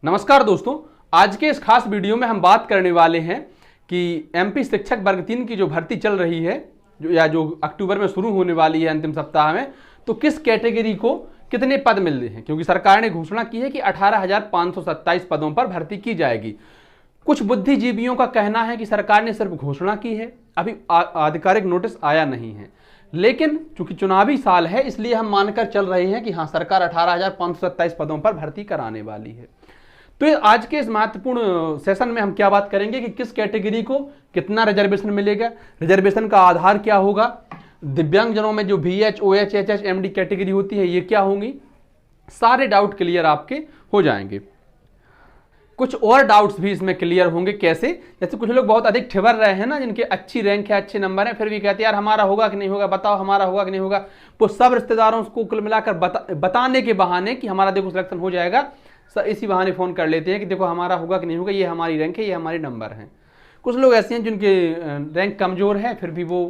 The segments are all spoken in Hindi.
नमस्कार दोस्तों, आज के इस खास वीडियो में हम बात करने वाले हैं कि एमपी शिक्षक वर्ग 3 की जो भर्ती चल रही है जो अक्टूबर में शुरू होने वाली है अंतिम सप्ताह में, तो किस कैटेगरी को कितने पद मिल रहे हैं। क्योंकि सरकार ने घोषणा की है कि 18,527 पदों पर भर्ती की जाएगी। कुछ बुद्धिजीवियों का कहना है कि सरकार ने सिर्फ घोषणा की है, अभी आधिकारिक नोटिस आया नहीं है। लेकिन चूंकि चुनावी साल है इसलिए हम मानकर चल रहे हैं कि हाँ, सरकार 18,527 पदों पर भर्ती कराने वाली है। तो आज के इस महत्वपूर्ण सेशन में हम क्या बात करेंगे कि किस कैटेगरी को कितना रिजर्वेशन मिलेगा, रिजर्वेशन का आधार क्या होगा, दिव्यांगजनों में जो VH, OH, HH, MD category होती है ये क्या होंगी। सारे डाउट क्लियर आपके हो जाएंगे। कुछ और डाउट्स भी इसमें क्लियर होंगे। कैसे? जैसे कुछ लोग बहुत अधिक ठिवर रहे हैं ना, जिनके अच्छी रैंक है, अच्छे नंबर है, फिर भी कहते हैं यार हमारा होगा कि नहीं होगा, बताओ हमारा होगा कि नहीं होगा। वो सब रिश्तेदारों को कुल मिलाकर बताने के बहाने कि हमारा देखो सिलेक्शन हो जाएगा, इसी बहाने फोन कर लेते हैं कि देखो हमारा होगा कि नहीं होगा, ये हमारी रैंक है, ये हमारे नंबर हैं। कुछ लोग ऐसे हैं जिनके रैंक कमजोर है, फिर भी वो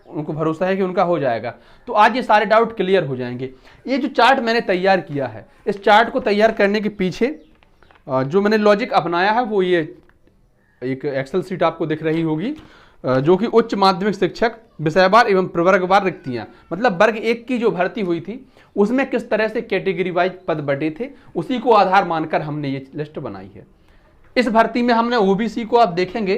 उनको भरोसा है कि उनका हो जाएगा। तो आज ये सारे डाउट क्लियर हो जाएंगे। ये जो चार्ट मैंने तैयार किया है, इस चार्ट को तैयार करने के पीछे जो मैंने लॉजिक अपनाया है वो ये एक एक्सेल शीट आपको दिख रही होगी, जो कि उच्च माध्यमिक शिक्षक विषयवार एवं प्रवर्गवार रिक्तियां, मतलब वर्ग 1 की जो भर्ती हुई थी उसमें किस तरह से कैटेगरी वाइज पद बटे थे, उसी को आधार मानकर हमने ये लिस्ट बनाई है। इस भर्ती में हमने ओबीसी को आप देखेंगे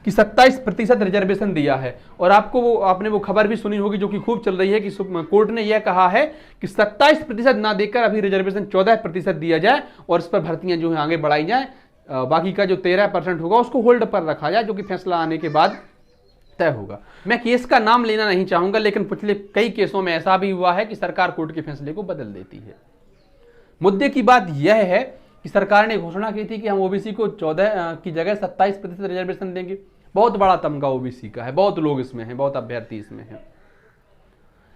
कि 27% रिजर्वेशन दिया है। और आपने वो खबर भी सुनी होगी जो कि खूब चल रही है कि कोर्ट ने यह कहा है कि 27% ना देकर अभी रिजर्वेशन 14% दिया जाए और इस पर भर्तियां जो है आगे बढ़ाई जाए। बाकी का जो 13% होगा उसको होल्ड पर रखा जाए, जो कि फैसला आने के बाद तय होगा। मैं केस का नाम लेना नहीं चाहूंगा, लेकिन पिछले कई केसों में ऐसा भी हुआ है कि सरकार कोर्ट के फैसले को बदल देती है। मुद्दे की बात यह है कि सरकार ने घोषणा की थी कि हम ओबीसी को 14 की जगह 27% रिजर्वेशन देंगे। बहुत बड़ा तमगा ओबीसी का है, बहुत लोग इसमें हैं, बहुत अभ्यर्थी इसमें हैं।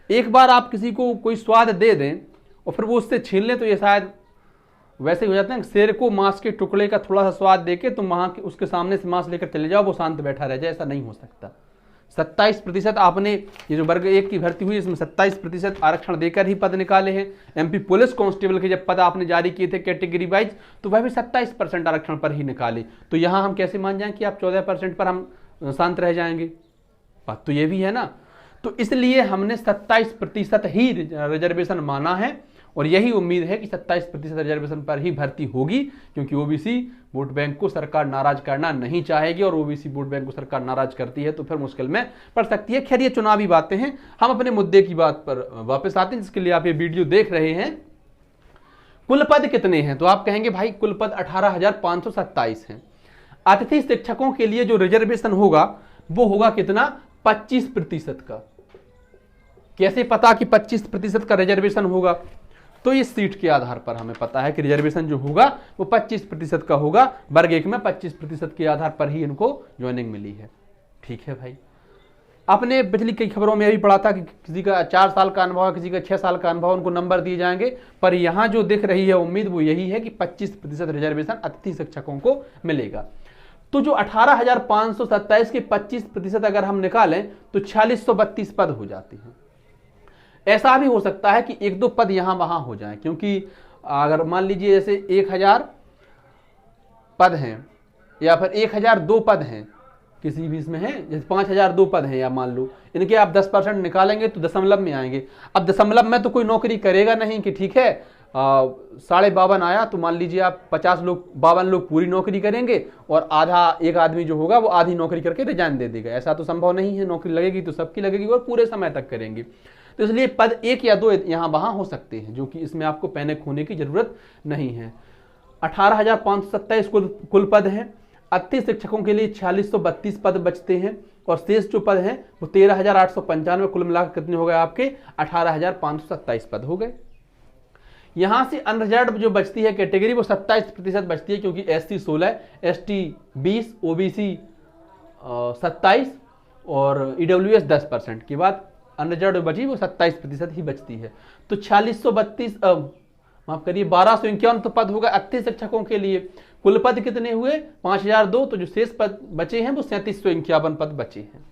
एक बार आप किसी को कोई स्वाद दे दें और फिर वो उससे छीन लें तो ये शायद वैसे हो जाता है, शेर को मांस के टुकड़े का थोड़ा सा स्वाद देके तुम वहां उसके सामने से मांस लेकर चले जाओ, वो शांत बैठा रह जाए, ऐसा नहीं हो सकता। 27% आपने ये जो वर्ग 1 की भर्ती हुई इसमें 27% आरक्षण देकर ही पद निकाले हैं। एमपी पुलिस कांस्टेबल के जब पद आपने जारी किए थे कैटेगरी वाइज, तो वह भी 27% आरक्षण पर ही निकाले। तो यहां हम कैसे मान जाएं कि आप 14% पर हम शांत रह जाएंगे? बात तो ये भी है ना। तो इसलिए हमने 27% ही रिजर्वेशन माना है और यही उम्मीद है कि 27% रिजर्वेशन पर ही भर्ती होगी, क्योंकि ओबीसी वोट बैंक को सरकार नाराज करना नहीं चाहेगी और ओबीसी वोट बैंक को सरकार नाराज करती है तो फिर मुश्किल में पड़ सकती है। खैर ये चुनावी बातें हैं, हम अपने मुद्दे की बात पर वापस आते हैं, जिसके लिए आप ये वीडियो देख रहे हैं। कुल पद कितने हैं? तो आप कहेंगे भाई कुल पद 18,527 हैं। अतिथि शिक्षकों के लिए जो रिजर्वेशन होगा वो होगा कितना? 25% का। कैसे पता कि 25% का रिजर्वेशन होगा? तो इस सीट के आधार पर हमें पता है कि रिजर्वेशन जो होगा वो 25% का होगा। वर्ग 1 में 25% के आधार पर ही इनको ज्वाइनिंग मिली है। ठीक है भाई। आपने पिछली कई खबरों में भी पढ़ा था कि किसी का 4 साल का अनुभव है, किसी का 6 साल का अनुभव, उनको नंबर दिए जाएंगे। पर यहां जो दिख रही है उम्मीद वो यही है कि 25% रिजर्वेशन अतिथि शिक्षकों को मिलेगा। तो जो 18,527 के 25% अगर हम निकालें तो 4632 पद हो जाते हैं। ऐसा भी हो सकता है कि 1-2 पद यहां वहां हो जाएं, क्योंकि अगर मान लीजिए जैसे 1000 पद हैं या फिर 1002 पद हैं, किसी भी इसमें है, जैसे 5002 पद हैं, या मान लो इनके आप 10% निकालेंगे तो दशमलव में आएंगे। अब दशमलव में तो कोई नौकरी करेगा नहीं कि ठीक है 52.5 आया तो मान लीजिए आप 52 लोग पूरी नौकरी करेंगे और आधा एक आदमी जो होगा वो आधी नौकरी करके रिजाइन दे देगा। ऐसा तो संभव नहीं है। नौकरी लगेगी तो सबकी लगेगी और पूरे समय तक करेंगे। तो इसलिए पद 1 या 2 यहां वहां हो सकते हैं, जो कि इसमें आपको पैनिक होने की जरूरत नहीं है। 18,527 कुल पद हैं। अतिथि शिक्षकों के लिए 4632 पद बचते हैं और शेष जो पद हैं वो 13,895, कुल मिलाकर कितने हो गए आपके? 18,527 पद हो गए। यहां से अनरिजर्व जो बचती है कैटेगरी वो 27% बचती है, क्योंकि SC 16, ST 20, OBC 27 और EWS 10%। की बात अनरिजर्व बची वो 27% ही बचती है। तो 4632 माफ करिए 1251 पद होगा अतिथि शिक्षकों के लिए। कुल पद कितने हुए? 5002। तो जो शेष पद बचे हैं वो 3751 पद बचे हैं।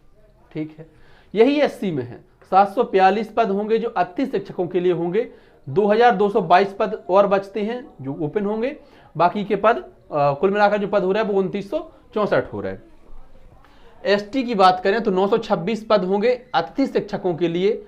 ठीक है। यही SC में है। 742 पद होंगे जो अतिथि शिक्षकों के लिए होंगे। 2222 पद और बचते हैं जो ओपन होंगे। बाकी के पद कुल मिलाकर जो पद हो रहा है वो 2964 हो रहा है। एसटी की बात करें तो 926 पद होंगे अतिथि शिक्षकों के लिए,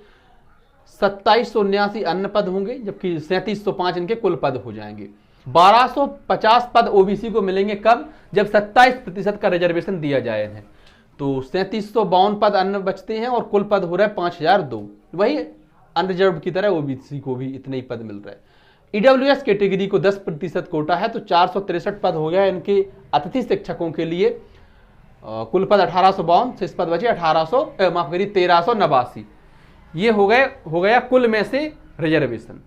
2779 अन्य पद होंगे, जबकि 3705 इनके कुल पद हो जाएंगे। 1250 पद ओबीसी को मिलेंगे कब? जब 27% का रिजर्वेशन दिया जाए है। तो 3752 पद अन्य बचते हैं और कुल पद हो रहा है 5002। वही अनरिजर्व की तरह ओबीसी को भी इतने ही पद मिल रहे हैं। ईडब्ल्यूएस कैटेगरी को 10% कोटा है तो 463 पद हो गया इनके अतिथि शिक्षकों के लिए। कुल पद 1852, शेष पद बचे 1389। ये हो गया कुल में से रिजर्वेशन।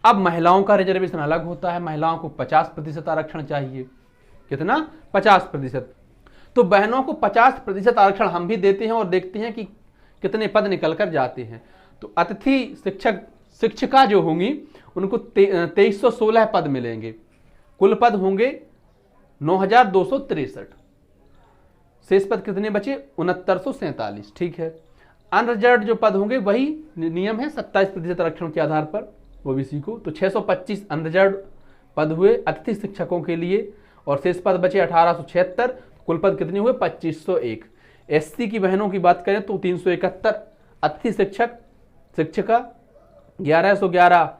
अब महिलाओं का रिजर्वेशन अलग होता है। महिलाओं को 50% आरक्षण चाहिए। कितना? 50%। तो बहनों को 50% आरक्षण हम भी देते हैं और देखते हैं कि कितने पद निकल कर जाते हैं। तो अतिथि शिक्षिका जो होंगी उनको 2316 पद मिलेंगे। कुल पद होंगे 9263। शेष पद कितने बचे? 6947। ठीक है। अनरिजर्व जो पद होंगे वही नियम है 27% आरक्षण के आधार पर ओबीसी को। तो 625 अनरिजर्व पद हुए अतिथि शिक्षकों के लिए और शेष पद बचे 1876। कुल पद कितने हुए? 2501। एससी की बहनों की बात करें तो 371 अतिथि शिक्षिका, 1111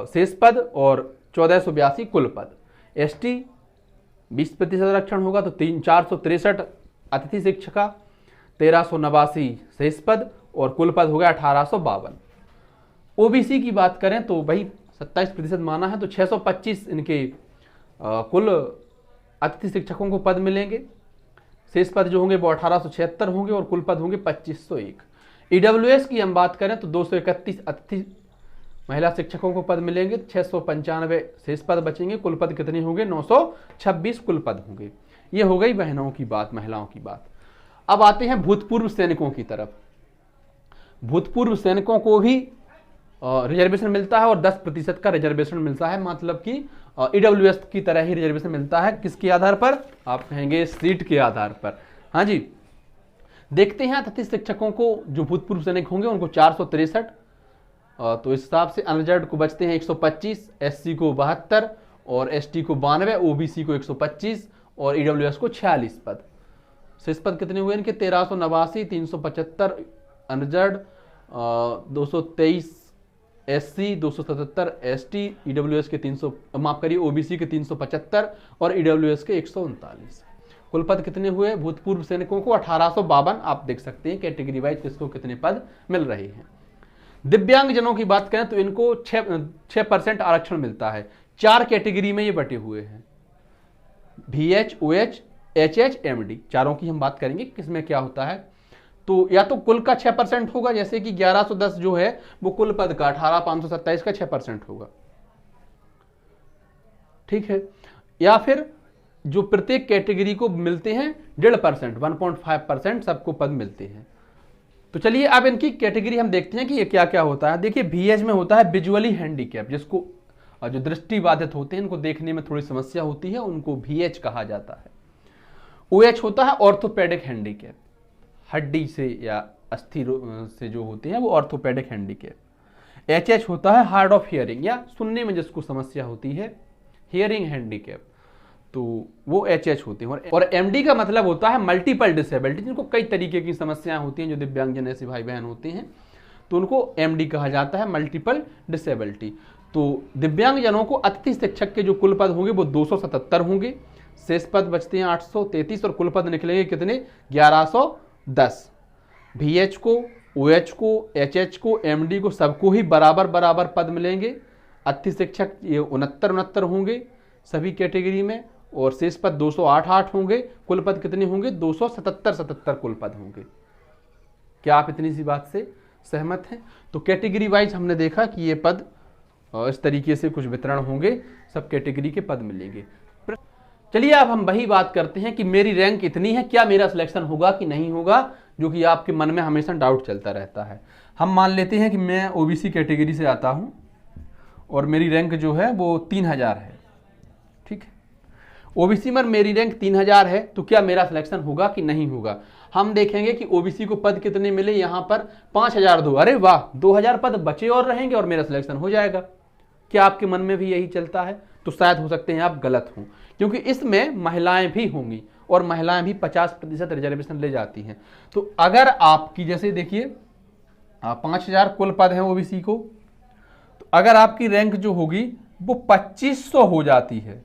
शेष पद और 1482 कुल पद। एसटी 20% आरक्षण होगा तो 463 अतिथि शिक्षिका, 1389 शेष पद और कुल पद हो गया 1852। ओबीसी की बात करें तो भाई 27% माना है तो 625 इनके कुल अतिथि शिक्षकों को पद मिलेंगे। शेष पद जो होंगे वो 1876 होंगे और कुल पद होंगे 2501। ईडब्ल्यूएस की हम बात करें तो 231 अतिथि महिला शिक्षकों को पद मिलेंगे, 695 शेष पद बचेंगे। कुल पद कितने होंगे? 926 कुल पद होंगे। ये हो गई बहनों की बात, महिलाओं की बात। अब आते हैं भूतपूर्व सैनिकों की तरफ। भूतपूर्व सैनिकों को भी रिजर्वेशन मिलता है और 10% का रिजर्वेशन मिलता है, मतलब कि ईडब्ल्यूएस की तरह ही रिजर्वेशन मिलता है। किसके आधार पर? आप कहेंगे सीट के आधार पर। हाँ जी, देखते हैं अतिथि शिक्षकों को जो भूतपूर्व सैनिक होंगे उनको 463। तो इस हिसाब से अनरिजर्व को बचते हैं 125, एससी को 72 और एसटी को 92, ओबीसी को 125 और ईडब्ल्यूएस को 46 पद। शेष पद कितने हुए इनके? 1389, 375 अनरिजर्व, 223 एससी, 277 एसटी, ईडब्ल्यूएस के 300 माफ करिए ओबीसी के 375 और ईडब्ल्यूएस के 139। कुल पद कितने हुए भूतपूर्व सैनिकों को? 1852। आप देख सकते हैं कैटेगरी वाइज किसको कितने पद मिल रहे हैं। दिव्यांग जनों की बात करें तो इनको 6% आरक्षण मिलता है। 4 कैटेगरी में ये बटे हुए हैं, VH, OH, HH, MD। चारों की हम बात करेंगे किसमें क्या होता है। तो या तो कुल का 6% होगा, जैसे कि 1110 जो है वो कुल पद का, 18527 का 6% होगा। ठीक है। या फिर जो प्रत्येक कैटेगरी को मिलते हैं 1.5%, 1.5% सबको पद मिलते हैं। तो चलिए अब इनकी कैटेगरी हम देखते हैं कि ये क्या क्या होता है। देखिए VH में होता है विजुअली हैंडीकैप, जिसको जो दृष्टि बाधित होते हैं, इनको देखने में थोड़ी समस्या होती है, उनको VH कहा जाता है। OH होता है ऑर्थोपेडिक हैंडीकैप, हड्डी से या अस्थि से जो होते हैं वो ऑर्थोपेडिक हैंडीकैप। HH होता है हार्ड ऑफ हियरिंग, या सुनने में जिसको समस्या होती है, हियरिंग हैंडीकैप, तो वो HH होते हैं। और MD का मतलब होता है मल्टीपल डिसेबिलिटी, जिनको कई तरीके की समस्याएं होती हैं, जो दिव्यांगजन ऐसे भाई बहन होते हैं तो उनको MD कहा जाता है, मल्टीपल डिसेबिलिटी। तो दिव्यांगजनों को अतिथि शिक्षक के जो कुल पद होंगे वो 277 होंगे, शेष पद बचते हैं 833 और कुल पद निकलेंगे कितने? 1110। VH को, OH को, HH को, MD को सबको ही बराबर बराबर पद मिलेंगे। अतिथि शिक्षक ये 69 होंगे सभी कैटेगरी में और शेष पद 208 होंगे। कुल पद कितने होंगे? 277 कुल पद होंगे। क्या आप इतनी सी बात से सहमत हैं? तो कैटेगरी वाइज हमने देखा कि ये पद इस तरीके से कुछ वितरण होंगे, सब कैटेगरी के पद मिलेंगे। चलिए अब हम वही बात करते हैं कि मेरी रैंक इतनी है, क्या मेरा सिलेक्शन होगा कि नहीं होगा, जो कि आपके मन में हमेशा डाउट चलता रहता है। हम मान लेते हैं कि मैं ओबीसी कैटेगरी से आता हूं और मेरी रैंक जो है वो 3000 है। ठीक है, ओबीसी में मेरी रैंक 3000 है, तो क्या मेरा सिलेक्शन होगा कि नहीं होगा। हम देखेंगे कि ओबीसी को पद कितने मिले, यहां पर 5002। अरे वाह, 2000 पद बचे और रहेंगे और मेरा सिलेक्शन हो जाएगा। क्या आपके मन में भी यही चलता है? तो शायद हो सकते हैं आप गलत हों, क्योंकि इसमें महिलाएं भी होंगी और महिलाएं भी 50% रिजर्वेशन ले जाती हैं। तो अगर आपकी, जैसे देखिए 5000 कुल पद हैं ओबीसी को, तो अगर आपकी रैंक जो होगी वो 2500 हो जाती है,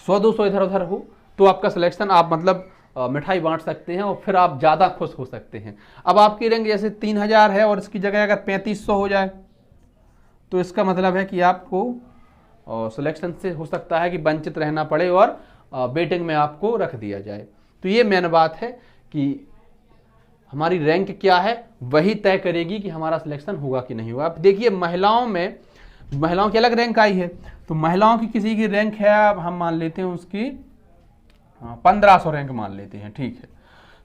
100-200 इधर उधर हो, तो आपका सिलेक्शन, आप मतलब मिठाई बांट सकते हैं और फिर आप ज़्यादा खुश हो सकते हैं। अब आपकी रैंक जैसे 3000 है और इसकी जगह अगर 3500 हो जाए, तो इसका मतलब है कि आपको सिलेक्शन से हो सकता है कि वंचित रहना पड़े और वेटिंग में आपको रख दिया जाए। तो ये मेन बात है कि हमारी रैंक क्या है वही तय करेगी कि हमारा सिलेक्शन होगा कि नहीं होगा। अब देखिए महिलाओं में, महिलाओं की अलग रैंक आई है, तो महिलाओं की किसी की रैंक है, अब हम मान लेते हैं उसकी 1500 रैंक मान लेते हैं, ठीक है।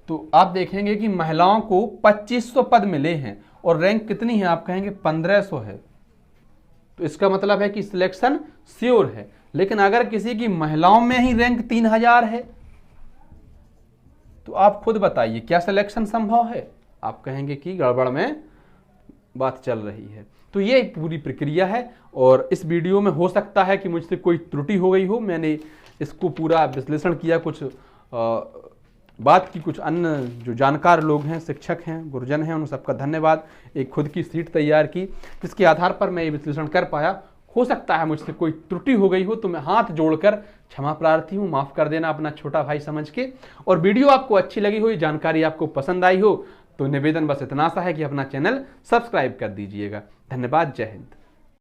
तो आप देखेंगे कि महिलाओं को 2500 पद मिले हैं और रैंक कितनी है, आप कहेंगे 1500 है, तो इसका मतलब है कि सिलेक्शन श्योर है। लेकिन अगर किसी की महिलाओं में ही रैंक 3000 है, तो आप खुद बताइए क्या सिलेक्शन संभव है? आप कहेंगे कि गड़बड़ में बात चल रही है। तो ये पूरी प्रक्रिया है और इस वीडियो में हो सकता है कि मुझसे कोई त्रुटि हो गई हो। मैंने इसको पूरा विश्लेषण किया, कुछ बात की, कुछ अन्य जो जानकार लोग हैं, शिक्षक हैं, गुरुजन हैं, उन सबका धन्यवाद। एक खुद की सीट तैयार की जिसके आधार पर मैं ये विश्लेषण कर पाया। हो सकता है मुझसे कोई त्रुटि हो गई हो, तो मैं हाथ जोड़कर क्षमा प्रार्थी हूँ, माफ़ कर देना अपना छोटा भाई समझ के। और वीडियो आपको अच्छी लगी हो, ये जानकारी आपको पसंद आई हो, तो निवेदन बस इतना सा है कि अपना चैनल सब्सक्राइब कर दीजिएगा। धन्यवाद, जय हिंद।